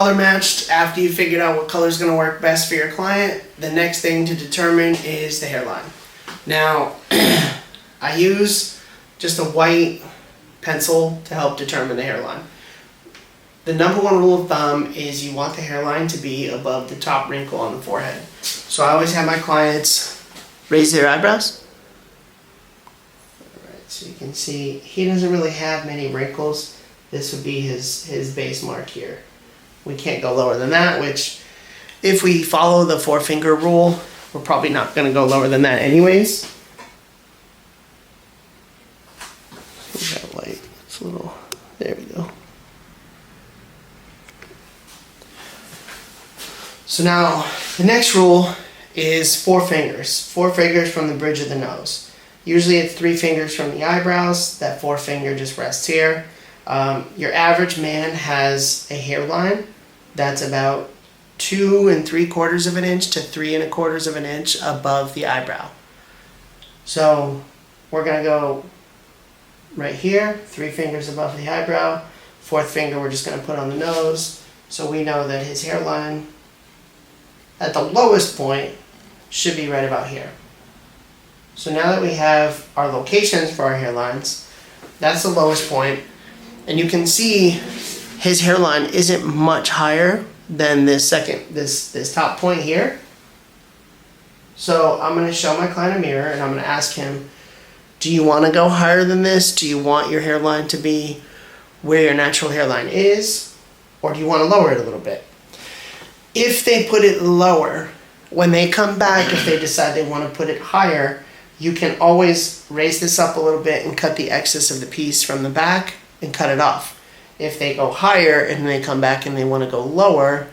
Color matched. After you figured out what color is going to work best for your client, the next thing to determine is the hairline. Now, I use just a white pencil to help determine the hairline. The number one rule of thumb is you want the hairline to be above the top wrinkle on the forehead. So I always have my clients raise their eyebrows. Alright, so you can see he doesn't really have many wrinkles. This would be his base mark here. We can't go lower than that, which if we follow the 4-finger rule, we're probably not going to go lower than that anyways. That light, it's a little, there we go. So now the next rule is 4 fingers. 4 fingers from the bridge of the nose. Usually it's 3 fingers from the eyebrows. That 4th finger just rests here. Your average man has a hairline that's about 2 3/4 of an inch to 3 1/4 of an inch above the eyebrow. So we're gonna go right here, 3 fingers above the eyebrow. 4th finger we're just gonna put on the nose. So we know that his hairline at the lowest point should be right about here. So now that we have our locations for our hairlines, that's the lowest point. And you can see his hairline isn't much higher than this top point here. So I'm going to show my client a mirror and I'm going to ask him, do you want to go higher than this? Do you want your hairline to be where your natural hairline is? Or do you want to lower it a little bit? If they put it lower, when they come back, if they decide they want to put it higher, you can always raise this up a little bit and cut the excess of the piece from the back and cut it off. If they go higher and they come back and they want to go lower,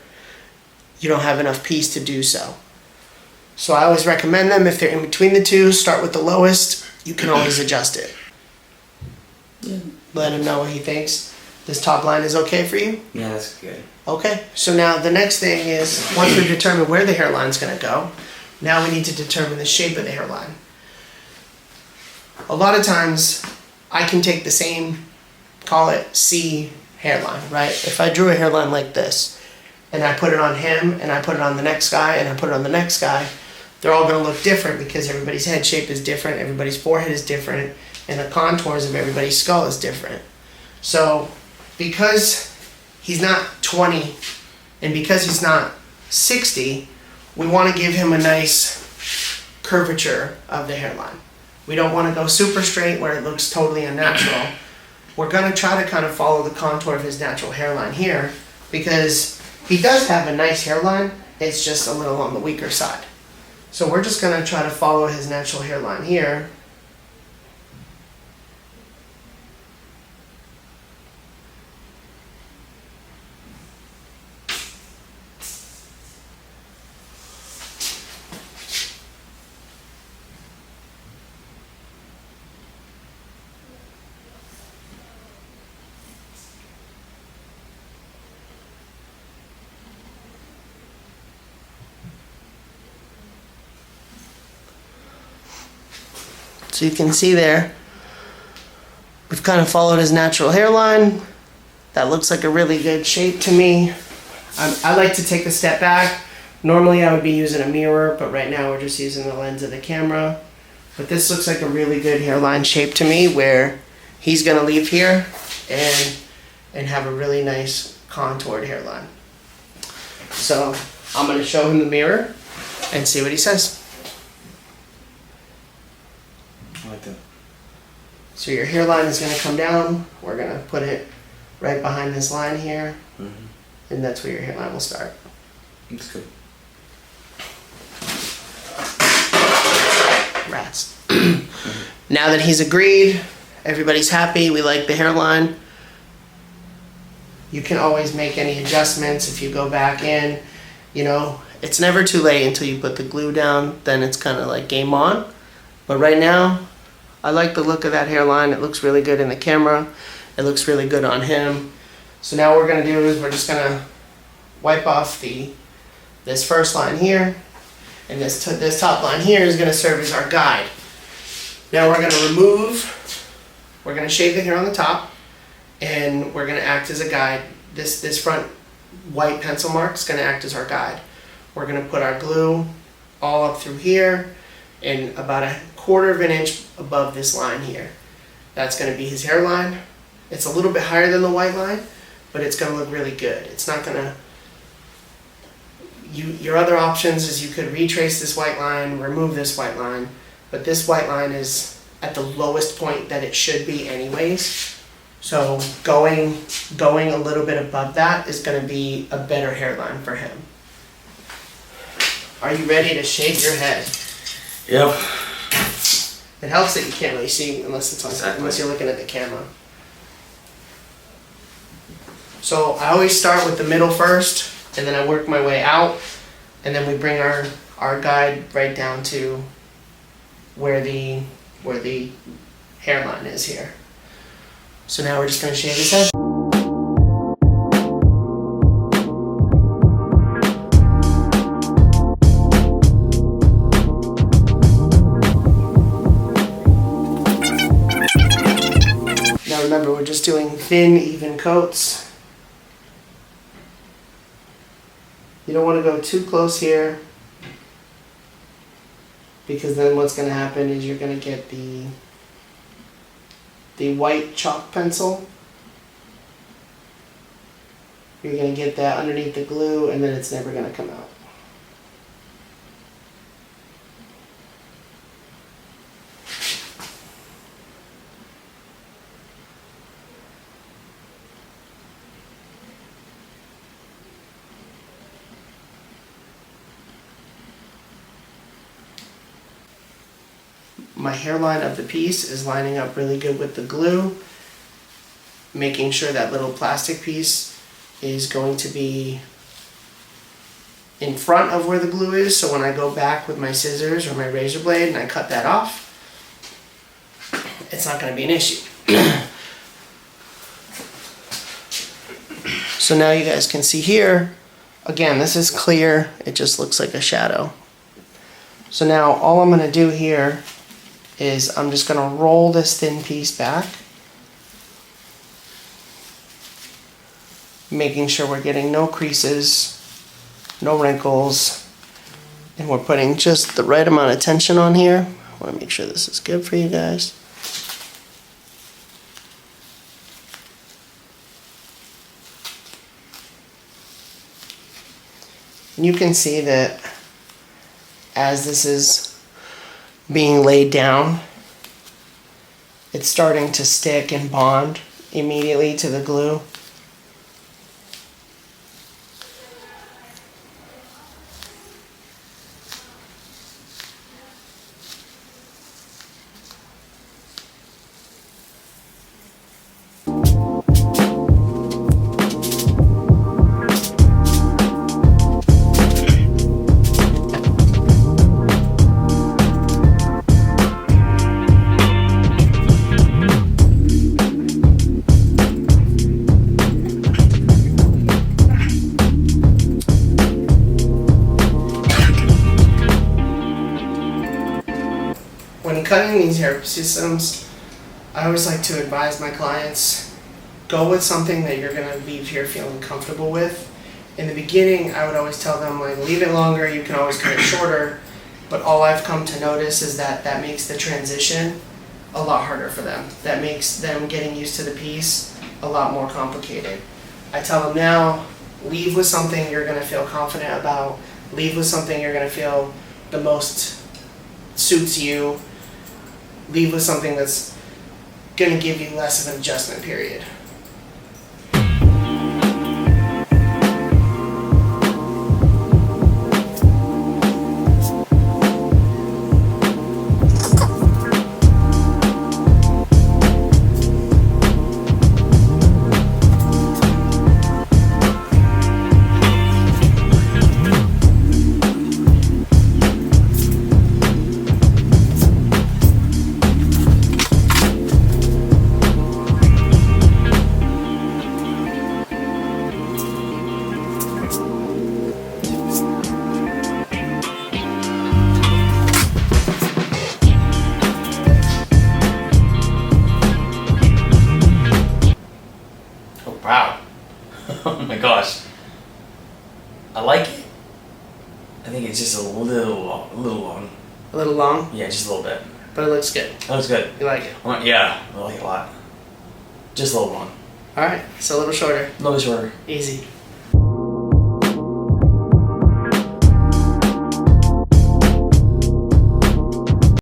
you don't have enough piece to do so. So I always recommend them, if they're in between the two, start with the lowest. You can always adjust it. Yeah. Let him know what he thinks. This top line is okay for you? Yeah, that's good. Okay, so now the next thing is, once we've determined where the hairline's going to go, now we need to determine the shape of the hairline. A lot of times, I can take the same, call it C hairline, right? If I drew a hairline like this, and I put it on him, and I put it on the next guy, and I put it on the next guy, they're all going to look different because everybody's head shape is different, everybody's forehead is different, and the contours of everybody's skull is different. So, because he's not 20, and because he's not 60, we want to give him a nice curvature of the hairline. We don't want to go super straight where it looks totally unnatural. We're going to try to kind of follow the contour of his natural hairline here, because he does have a nice hairline, it's just a little on the weaker side. So we're just going to try to follow his natural hairline here. So you can see there, we've kind of followed his natural hairline. That looks like a really good shape to me. I like to take a step back. Normally I would be using a mirror, but right now we're just using the lens of the camera. But this looks like a really good hairline shape to me, where he's gonna leave here and have a really nice contoured hairline. So I'm gonna show him the mirror and see what he says. I like that. So your hairline is going to come down. We're going to put it right behind this line here. Mm-hmm. And that's where your hairline will start. That's good. Rats. Now that he's agreed, everybody's happy, we like the hairline, you can always make any adjustments if you go back in. You know, it's never too late until you put the glue down, then it's kind of like game on. But right now, I like the look of that hairline. It looks really good in the camera. It looks really good on him. So now what we're going to do is we're just going to wipe off this first line here. And this top line here is going to serve as our guide. Now we're going to shave the hair on the top, and we're going to act as a guide. This front white pencil mark is going to act as our guide. We're going to put our glue all up through here and about 1/4 of an inch above this line here. That's going to be his hairline. It's a little bit higher than the white line, but it's going to look really good. It's not going to... Your other options is you could retrace this white line, remove this white line, but this white line is at the lowest point that it should be anyways. So going a little bit above that is going to be a better hairline for him. Are you ready to shave your head? Yep. It helps that you can't really see unless you're looking at the camera. So I always start with the middle first, and then I work my way out, and then we bring our guide right down to where the hairline is here. So now we're just going to shave his head. Now remember, we're just doing thin, even coats. You don't want to go too close here, because then what's going to happen is you're going to get the white chalk pencil. You're going to get that underneath the glue, and then it's never going to come out. My hairline of the piece is lining up really good with the glue, making sure that little plastic piece is going to be in front of where the glue is, so when I go back with my scissors or my razor blade and I cut that off, it's not going to be an issue. So now you guys can see here, again, this is clear, it just looks like a shadow. So now all I'm going to do here is I'm just going to roll this thin piece back, making sure we're getting no creases, no wrinkles, and we're putting just the right amount of tension on here. I want to make sure this is good for you guys. And you can see that as this is being laid down, it's starting to stick and bond immediately to the glue. When cutting these hair systems, I always like to advise my clients, go with something that you're going to leave here feeling comfortable with. In the beginning, I would always tell them, like, leave it longer, you can always cut it shorter, but all I've come to notice is that that makes the transition a lot harder for them. That makes them getting used to the piece a lot more complicated. I tell them now, leave with something you're going to feel confident about, leave with something you're going to feel the most suits you, leave with something that's going to give you less of an adjustment period. I like it. I think it's just a little long. A little long, Yeah, just a little bit. but it looks good. That was good. You like it? Yeah, I like it a lot. Just a little long. All right, so a little shorter. A little bit shorter. Easy.